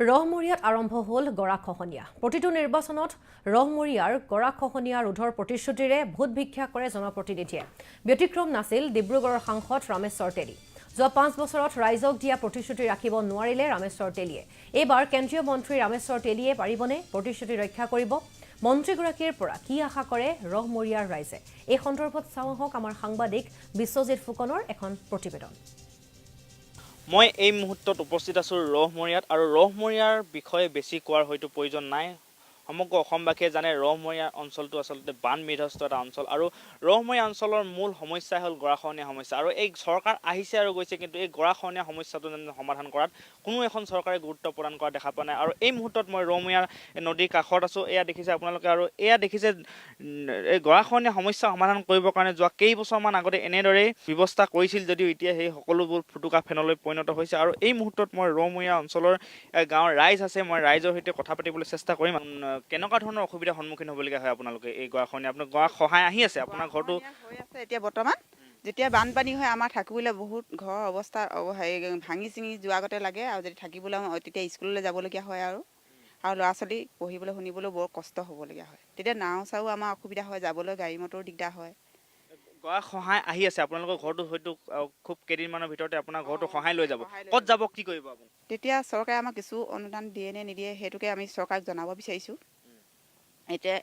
ৰহমৰিয়াত আৰম্ভ হ'ল গৰাখহনীয়া। প্ৰতিটো নিৰ্বাচনত ৰহমৰিয়াৰ গৰাখহনীয়া ৰোধৰ প্ৰতিশ্ৰুতিৰে ভোট ভিক্ষা কৰে জনপ্ৰতিনিধিয়ে। ব্যতিক্ৰম নাছিল ডিব্ৰুগড়ৰ সাংসদ ৰামেশ্বৰ তেলী। যোৱা 5 বছৰত ৰাইজক দিয়া প্ৰতিশ্ৰুতি ৰাখিব নোৱাৰিলে ৰামেশ্বৰ তেলীয়ে। এইবাৰ কেন্দ্ৰীয় মন্ত্ৰী ৰামেশ্বৰ তেলীয়ে পাৰিবনে প্ৰতিশ্ৰুতি ৰক্ষা কৰিব? মন্ত্ৰীগৰাকীৰ পৰা কি আশা কৰে ৰহমৰিয়াৰ ৰাইজে? এই সন্দৰ্ভত চাওঁ আহক আমাৰ সাংবাদিক বিশ্বজিৎ ফুকনৰ এখন প্ৰতিবেদন। মই এই মুহূৰ্তত উপস্থিত আছোঁ ৰহমৰিয়াত আৰু ৰহমৰিয়াৰ বিষয়ে বেছি কোৱাৰ হয়তো প্ৰয়োজন নাই। সমগ্ৰ অসমবাসীয়ে জানে ৰহমৰিয়া অঞ্চলটো আচলতে বান বিধ্বস্ত এটা অঞ্চল আৰু ৰহমৰিয়া অঞ্চলৰ মূল সমস্যাই হ'ল গৰাখহনীয়া সমস্যা। আৰু এই চৰকাৰ আহিছে আৰু গৈছে, কিন্তু এই গৰাখহনীয়া সমস্যাটো সমাধান কৰাত কোনো এখন চৰকাৰে গুৰুত্ব প্ৰদান কৰা দেখা পোৱা নাই। আৰু এই মুহূৰ্তত মই ৰহমৰিয়া নদীৰ কাষত আছোঁ। এয়া দেখিছে আপোনালোকে, আৰু এয়া দেখিছে এই গৰাখহনীয়া সমস্যা সমাধান কৰিবৰ কাৰণে যোৱা কেইবছৰমান আগতে এনেদৰেই ব্যৱস্থা কৰিছিল, যদিও এতিয়া সেই সকলোবোৰ ফুটুকা ফেনলৈ পৰিণত হৈছে। আৰু এই মুহূৰ্তত মই ৰহমৰিয়া অঞ্চলৰ গাঁৱৰ ৰাইজ আছে, মই ৰাইজৰ সৈতে কথা পাতিবলৈ চেষ্টা কৰিম। কেনেকুৱা ধৰণৰ অসুবিধাৰ সন্মুখীন হ'বলগীয়া হয় আপোনালোকে এই গৰাখহনীয়া? আপোনাৰ গৰা খহাই আহি আছে, আপোনাৰ ঘৰটো হৈ আছে এতিয়া বৰ্তমান। যেতিয়া বানপানী হয় আমাৰ থাকিবলৈ বহুত ঘৰৰ অৱস্থা ভাঙি চিঙি যোৱা আগতে লাগে, আৰু যদি থাকিবলৈ তেতিয়া স্কুললৈ যাবলগীয়া হয় আৰু ল'ৰা ছোৱালী পঢ়িবলৈ শুনিবলৈ বৰ কষ্ট হ'বলগীয়া হয়। তেতিয়া নাও চাও আমাৰ অসুবিধা হয়, যাবলৈ গাড়ী মটৰো দিগদাৰ হয়। গৰা খহাই আহি আছে, আপোনালোকৰ ঘৰটো হয়তো খুব কেইদিনমানৰ ভিতৰতে আপোনাৰ ঘৰটো খহাই লৈ যাব। ক'ত যাব, কি কৰিব আপুনি? তেতিয়া চৰকাৰে আমাক কিছু অনুদান দিয়ে নে নিদিয়ে সেইটোকে আমি চৰকাৰক জনাব বিচাৰিছোঁ। এতিয়া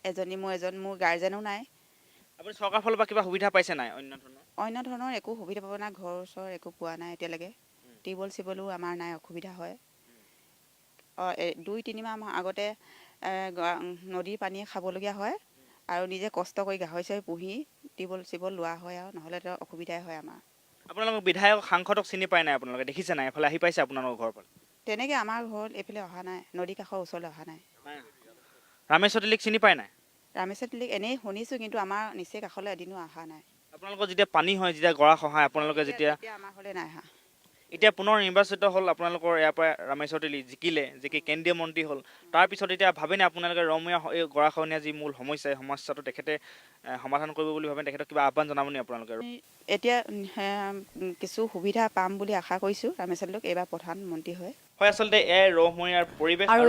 মোৰ গাৰ্জেনো নাই। আপুনি চৰকাৰৰ ফালৰ পৰা কিবা সুবিধা পাইছে নাই? অন্য ধৰণৰ একো সুবিধা পাব নাই, ঘৰ ওচৰ একো পোৱা নাই এতিয়ালৈকে। টিউবৱেল চিউবৱেলো আমাৰ নাই, অসুবিধা হয়। 2-3 মাহ আগতে নদীৰ পানীয়ে খাবলগীয়া হয়, আৰু নিজে কষ্ট কৰি গাহৰি চাহৰি পুহি টিউবৱেল চিউবৱেল লোৱা হয়, আৰু নহ'লে তো অসুবিধাই হয় আমাৰ। আপোনালোকৰ বিধায়ক সাংসদক চিনি পায় নাই? আপোনালোকে দেখিছে নাই? এফালে আহি পাইছে আপোনালোকৰ ঘৰৰ পৰা? তেনেকৈ আমাৰ ঘৰত এইফালে অহা নাই, নদী কাষৰ ওচৰলৈ অহা নাই। ৰামেশ্বৰ তেলীক চিনি পায় নাই? ৰামেশ্বৰ তেলীক এনেই শুনিছোঁ, কিন্তু আমাৰ নিচেই কাষলৈ এদিনো অহা নাই। আপোনালোকৰ যেতিয়া পানী হয়, যেতিয়া গৰা খহায়, আপোনালোকে যেতিয়া আমাৰ ঘৰলৈ নাই অহা। এতিয়া পুনৰ নিৰ্বাচিত হ'ল, আপোনালোকৰ ইয়াৰ পৰা ৰামেশ্বৰ তেলী জিকি কেন্দ্ৰীয় মন্ত্ৰী হ'ল। তাৰপিছত এতিয়া ভাবেনে আপোনালোকে ৰহমৰিয়া এই গৰাখহনীয়া যি মূল সমস্যা, এই সমস্যাটো তেখেতে সমাধান কৰিব বুলি ভাবে? তেখেতক কিবা আহ্বান জনাব নি আপোনালোকে? এতিয়া কিছু সুবিধা পাম বুলি আশা কৰিছোঁ ৰামেশ্বৰ তেলীক এইবাৰ প্ৰধানমন্ত্ৰী হয়। আচলতে এই ৰহমৰিয়াৰ পৰিৱেশ আৰু